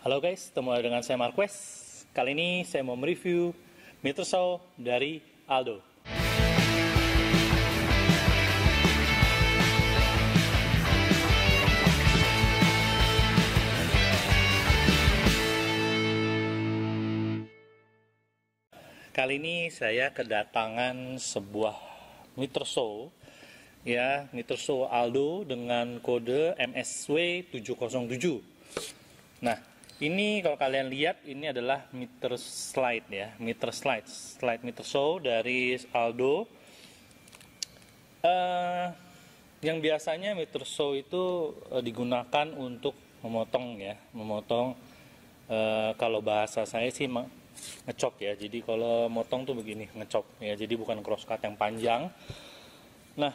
Halo guys, ketemu lagi dengan saya Marquez. Kali ini saya mau mereview meter saw dari Aldo. Kali ini saya kedatangan sebuah meter saw, ya, meter saw Aldo dengan kode MSW 707. Nah, ini kalau kalian lihat, ini adalah meter slide ya, slide meter saw dari Aldo. Yang biasanya meter saw itu digunakan untuk memotong ya, kalau bahasa saya sih ngecop ya. Jadi kalau motong tuh begini, ngecop ya. Jadi bukan cross cut yang panjang. Nah,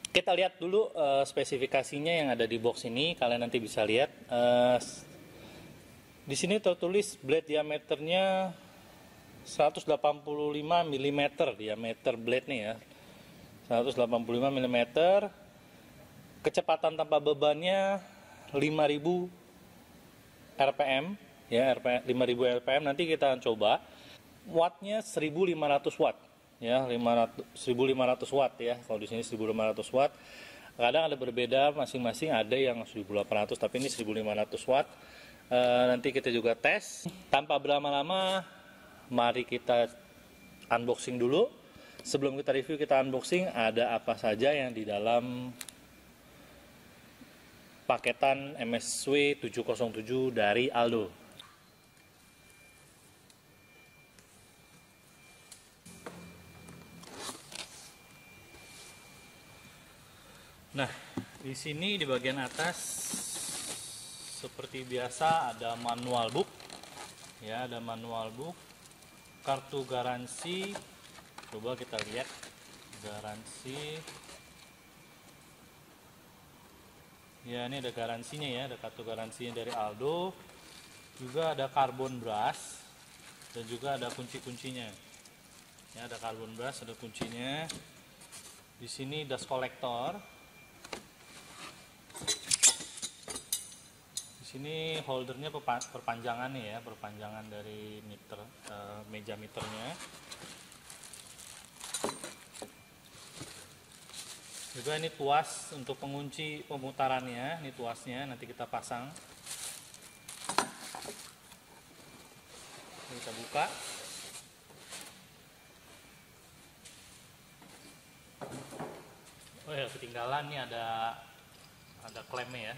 kita lihat dulu spesifikasinya yang ada di box ini. Kalian nanti bisa lihat. Di sini tertulis blade diameternya 185 mm diameter blade nya ya. 185 mm. Kecepatan tanpa bebannya 5000 rpm ya, 5000 rpm. Nanti kita coba. Wattnya 1500 watt. Ya, 1500 watt ya. Kalau di sini 1500 watt. Kadang ada berbeda masing-masing, ada yang 1800 tapi ini 1500 watt. Nanti kita juga tes. Tanpa berlama-lama, mari kita unboxing dulu. Sebelum kita review, kita unboxing ada apa saja yang di dalam paketan MSW 707 dari Aldo. Nah, di sini di bagian atas seperti biasa ada manual book. Ya, ada manual book, kartu garansi. Coba kita lihat garansi. Ya, ini ada garansinya ya, ada kartu garansinya dari Aldo. Juga ada carbon brush dan juga ada kunci-kuncinya. Ya, ada carbon brush, ada kuncinya. Di sini dust collector. Sini holdernya perpanjangan nih ya, perpanjangan dari meter, meja meternya. Juga ini tuas untuk pengunci pemutarannya, ini tuasnya nanti kita pasang. Kita buka. Oh ya, ketinggalan nih ada klemnya ya.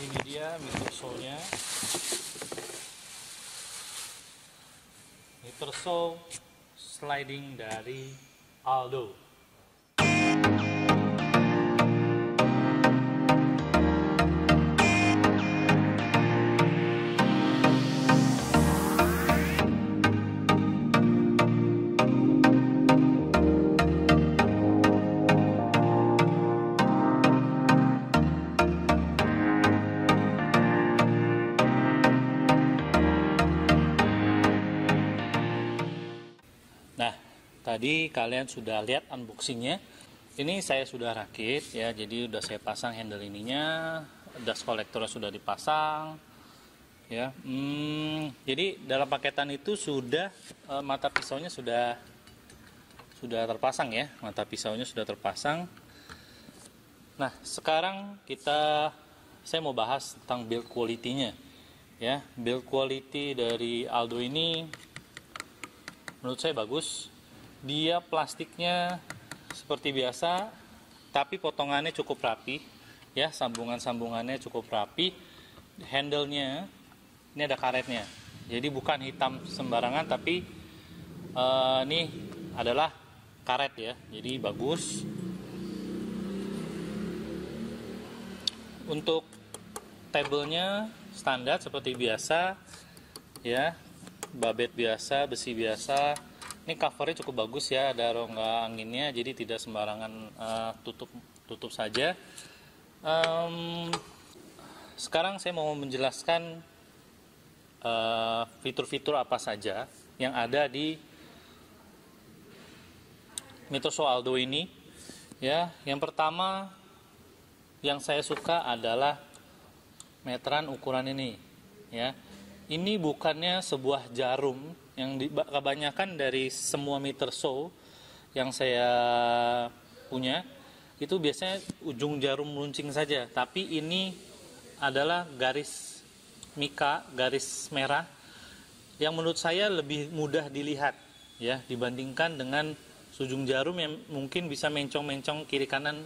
Ini dia meter saw-nya. Meter saw sliding dari Aldo. Nah, tadi kalian sudah lihat unboxingnya. Ini saya sudah rakit ya, jadi sudah saya pasang handle ininya, dust collector sudah dipasang ya. Jadi dalam paketan itu sudah mata pisaunya sudah terpasang ya, mata pisaunya sudah terpasang. Nah, sekarang saya mau bahas tentang build quality-nya ya. Build quality dari Aldo ini menurut saya bagus. Dia plastiknya seperti biasa, tapi potongannya cukup rapi ya, sambungannya cukup rapi. Handle-nya ini ada karetnya, jadi bukan hitam sembarangan, tapi ini adalah karet ya, jadi bagus. Untuk tabelnya standar seperti biasa ya, babet biasa, besi biasa. Ini covernya cukup bagus ya, ada rongga anginnya, jadi tidak sembarangan tutup saja. Sekarang saya mau menjelaskan fitur-fitur apa saja yang ada di Meteorso Aldo ini. Ya, yang pertama yang saya suka adalah meteran ukuran ini. Ya, ini bukannya sebuah jarum yang kebanyakan dari semua Meteorso yang saya punya itu biasanya ujung jarum runcing saja, tapi ini adalah garis mika, garis merah yang menurut saya lebih mudah dilihat ya dibandingkan dengan ujung jarum yang mungkin bisa mencong-mencong kiri kanan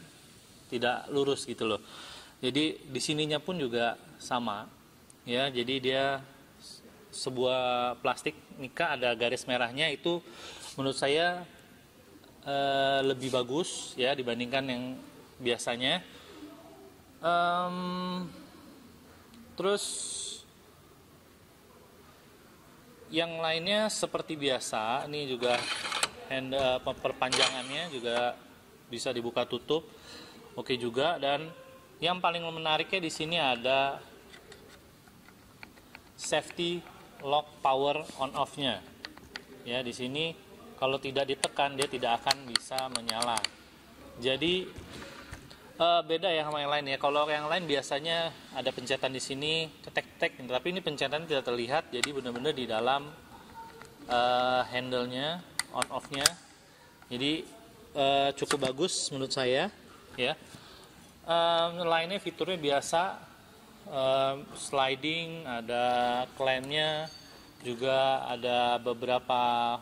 tidak lurus gitu loh. Jadi di sininya pun juga sama ya, jadi dia sebuah plastik mika ada garis merahnya, itu menurut saya lebih bagus ya dibandingkan yang biasanya. Terus yang lainnya seperti biasa, ini juga perpanjangannya juga bisa dibuka tutup, oke juga. Dan yang paling menariknya di sini ada safety lock power on off-nya. Ya, di sini kalau tidak ditekan dia tidak akan bisa menyala. Jadi beda ya sama yang lain ya. Kalau yang lain biasanya ada pencetan di sini, tek-tek, tapi ini pencetan tidak terlihat. Jadi benar-benar di dalam handle-nya, on off-nya. Jadi cukup bagus menurut saya. Ya. Lainnya fiturnya biasa, sliding, ada clamp-nya, juga ada beberapa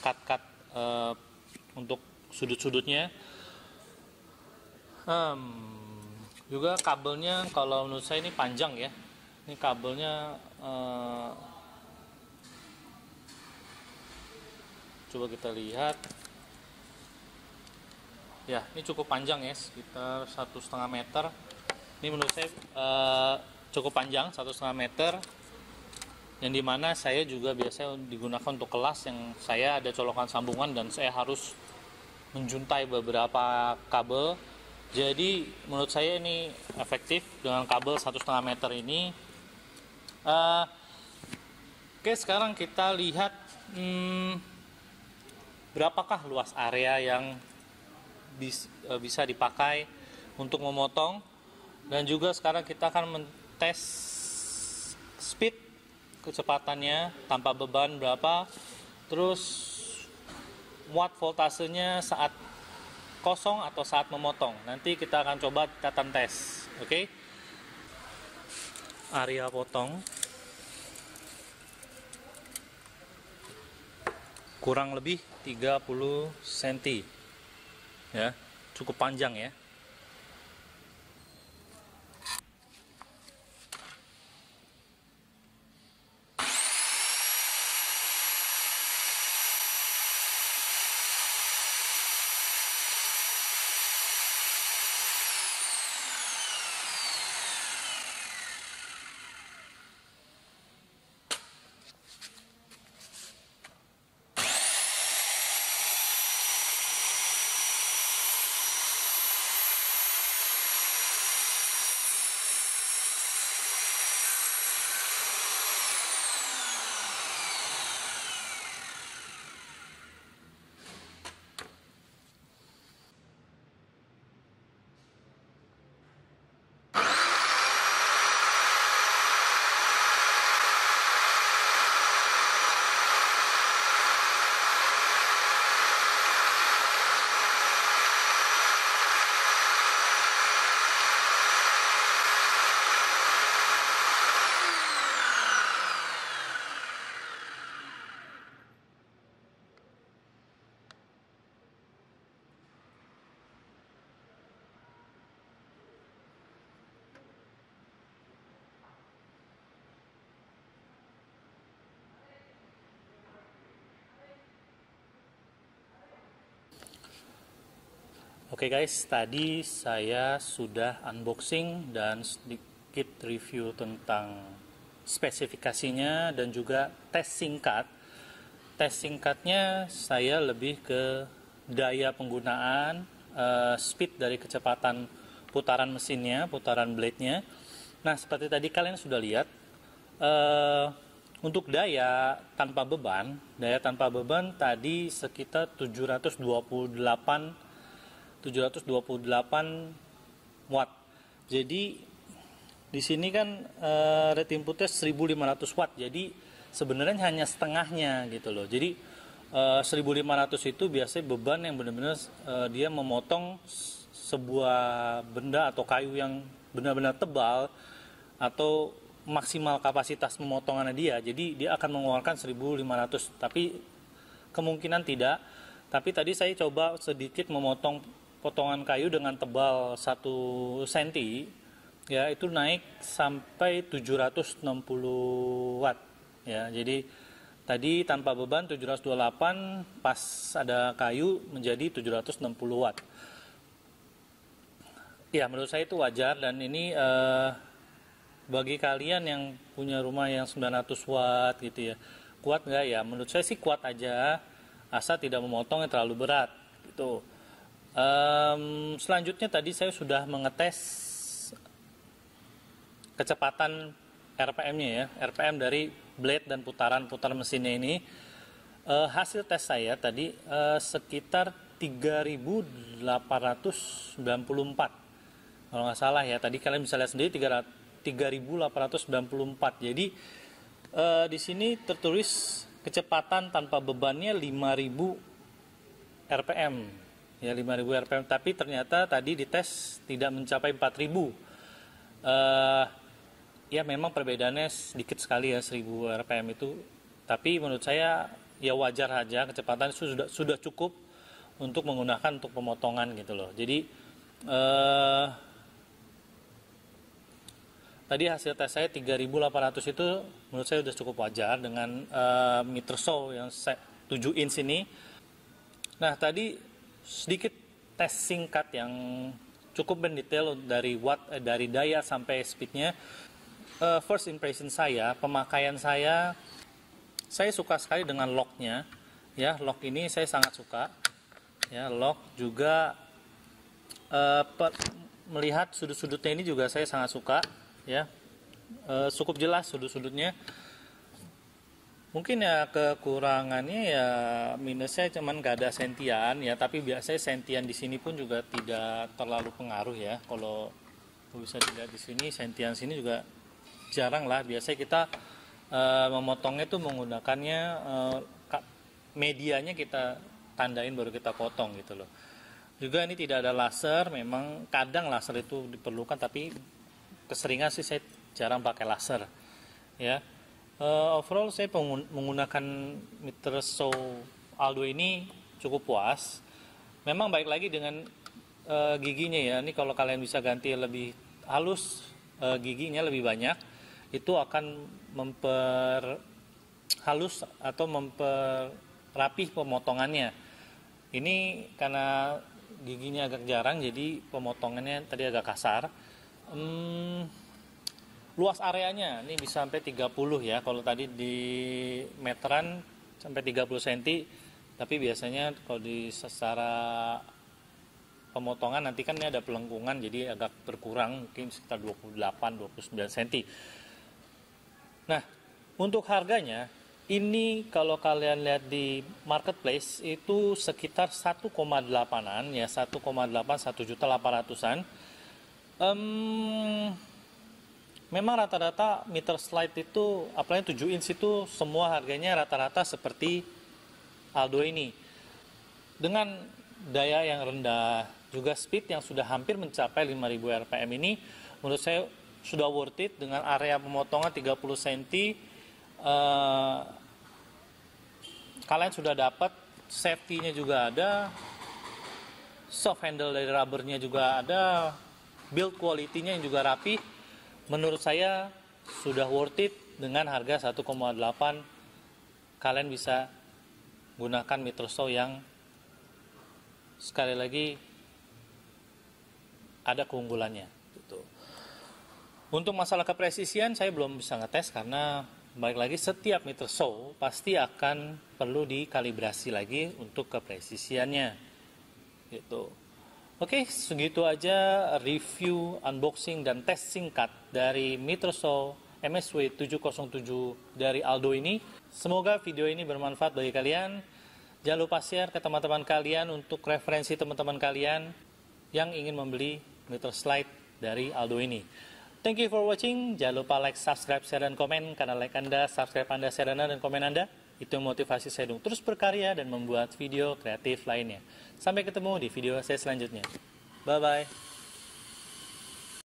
cut-cut untuk sudut-sudutnya. Juga kabelnya kalau menurut saya ini panjang ya. Ini kabelnya coba kita lihat. Ya, ini cukup panjang ya, sekitar 1,5 meter. Ini menurut saya cukup panjang, 1,5 meter. Yang dimana saya juga biasanya digunakan untuk kelas yang saya ada colokan sambungan dan saya harus menjuntai beberapa kabel. Jadi menurut saya ini efektif dengan kabel 1,5 meter ini. Oke, sekarang kita lihat berapakah luas area yang bisa dipakai untuk memotong. Dan juga sekarang kita akan mentes speed, kecepatannya tanpa beban berapa, terus watt voltasenya saat kosong atau saat memotong. Nanti kita akan coba kita tes. Oke. Area potong kurang lebih 30 cm. Ya, cukup panjang ya. Oke guys, tadi saya sudah unboxing dan sedikit review tentang spesifikasinya dan juga tes singkat. Tes singkatnya saya lebih ke daya penggunaan, speed dari kecepatan putaran mesinnya, putaran blade-nya. Nah, seperti tadi kalian sudah lihat, eh, untuk daya tanpa beban tadi sekitar 728 watt. Jadi di sini kan rate inputnya 1500 watt. Jadi sebenarnya hanya setengahnya gitu loh. Jadi 1500 itu biasanya beban yang benar-benar dia memotong sebuah benda atau kayu yang benar-benar tebal atau maksimal kapasitas pemotongannya dia. Jadi dia akan mengeluarkan 1500, tapi kemungkinan tidak. Tapi tadi saya coba sedikit memotong potongan kayu dengan tebal 1 cm, ya itu naik sampai 760 watt. Ya, jadi tadi tanpa beban 728, pas ada kayu menjadi 760 watt. Ya, menurut saya itu wajar, dan ini bagi kalian yang punya rumah yang 900 watt gitu ya, kuat nggak ya? Menurut saya sih kuat aja, asal tidak memotong yang terlalu berat gitu. Selanjutnya tadi saya sudah mengetes kecepatan RPM-nya ya, RPM dari blade dan putaran mesinnya ini. Hasil tes saya tadi sekitar 3894 kalau nggak salah ya. Tadi kalian bisa lihat sendiri 3894. Jadi di sini tertulis kecepatan tanpa bebannya 5000 RPM ya, 5000 RPM, tapi ternyata tadi dites tidak mencapai 4000. Ya memang perbedaannya sedikit sekali ya, 1000 RPM itu, tapi menurut saya ya wajar aja, kecepatan itu sudah cukup untuk menggunakan untuk pemotongan gitu loh. Jadi tadi hasil tes saya 3800 itu menurut saya sudah cukup wajar dengan meter saw yang 7 inch ini. Nah, tadi sedikit tes singkat yang cukup mendetail dari dari daya sampai speednya. First impression saya, pemakaian saya suka sekali dengan locknya. Ya, lock ini saya sangat suka. Ya, lock juga melihat sudut-sudutnya ini juga saya sangat suka. Ya, cukup jelas sudut-sudutnya. Mungkin ya kekurangannya ya minusnya cuman gak ada sentian ya, tapi biasanya sentian di sini pun juga tidak terlalu pengaruh ya. Kalau bisa dilihat di sini, sentian sini juga jarang lah. Biasanya kita memotongnya tuh menggunakannya medianya kita tandain baru kita potong gitu loh. Juga ini tidak ada laser, memang kadang laser itu diperlukan, tapi keseringan sih saya jarang pakai laser ya. Overall saya menggunakan meter saw Aldo ini cukup puas. Memang baik lagi dengan giginya ya. Ini kalau kalian bisa ganti lebih halus, giginya lebih banyak, itu akan memperhalus atau memperrapih pemotongannya. Ini karena giginya agak jarang, jadi pemotongannya tadi agak kasar. Luas areanya ini bisa sampai 30 ya. Kalau tadi di meteran sampai 30 cm, tapi biasanya kalau di secara pemotongan nanti kan ini ada pelengkungan, jadi agak berkurang, mungkin sekitar 28-29 cm. Nah, untuk harganya ini kalau kalian lihat di marketplace itu sekitar 1,8an ya, 1,8, 1.800.000-an. Memang rata-rata meter slide itu, apalagi 7 inch itu semua harganya rata-rata seperti Aldo ini. Dengan daya yang rendah, juga speed yang sudah hampir mencapai 5000 RPM ini, menurut saya sudah worth it. Dengan area pemotongan 30 cm, kalian sudah dapat safety-nya juga ada, soft handle dari rubbernya juga ada, build quality-nya yang juga rapi. Menurut saya sudah worth it. Dengan harga 1,8 kalian bisa gunakan meter saw yang sekali lagi ada keunggulannya gitu. Untuk masalah kepresisian saya belum bisa ngetes, karena balik lagi setiap meter saw pasti akan perlu dikalibrasi lagi untuk kepresisiannya gitu. Oke, segitu aja review, unboxing, dan tes singkat dari meter saw MSW 707 dari Aldo ini. Semoga video ini bermanfaat bagi kalian. Jangan lupa share ke teman-teman kalian untuk referensi teman-teman kalian yang ingin membeli meter slide dari Aldo ini. Thank you for watching. Jangan lupa like, subscribe, share, dan komen. Karena like Anda, subscribe Anda, share Anda, dan komen Anda, itu yang motivasi saya untuk terus berkarya dan membuat video kreatif lainnya. Sampai ketemu di video saya selanjutnya. Bye-bye.